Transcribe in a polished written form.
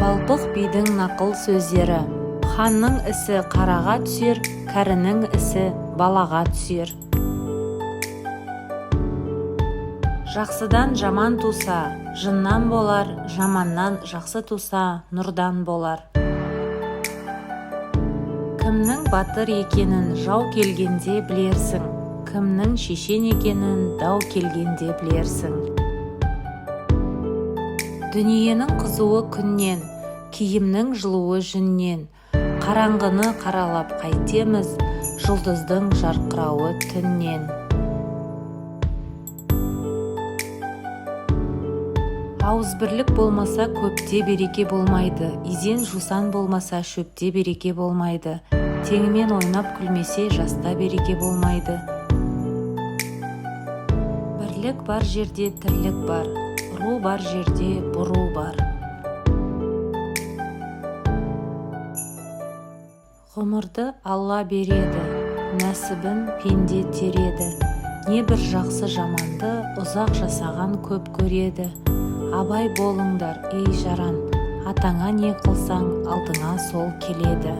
Балпық бидің нақыл сөздері. Ханның ісі қараға түсер, кәрінің ісі балаға түсер. Жақсыдан жаман туса, жыннан болар, жаманнан жақсы туса, нұрдан болар. Кімнің батыр екенін жау келгенде білерсің, кімнің шешен екенін дау келгенде білерсің. Дүниенің қызуы күннен, киімнің жылуы жүннен, қараңғыны қаралап қайтеміз, жұлдыздың жарқырауы түннен. Ауызбірлік болмаса көпте береке болмайды, изен жусан болмаса шөпте береке болмайды, теңімен ойнап күлмесе жаста береке болмайды. Бірлік бар жерде тірлік бар, ру бар жерде бұру бар. Ғұмырды Алла береді, нәсібін пенде тереді, не бір жақсы жаманды ұзақ жасаған көп көреді. Абай болыңдар, ей жаран, атаңа не қылсаң алдыңа сол келеді.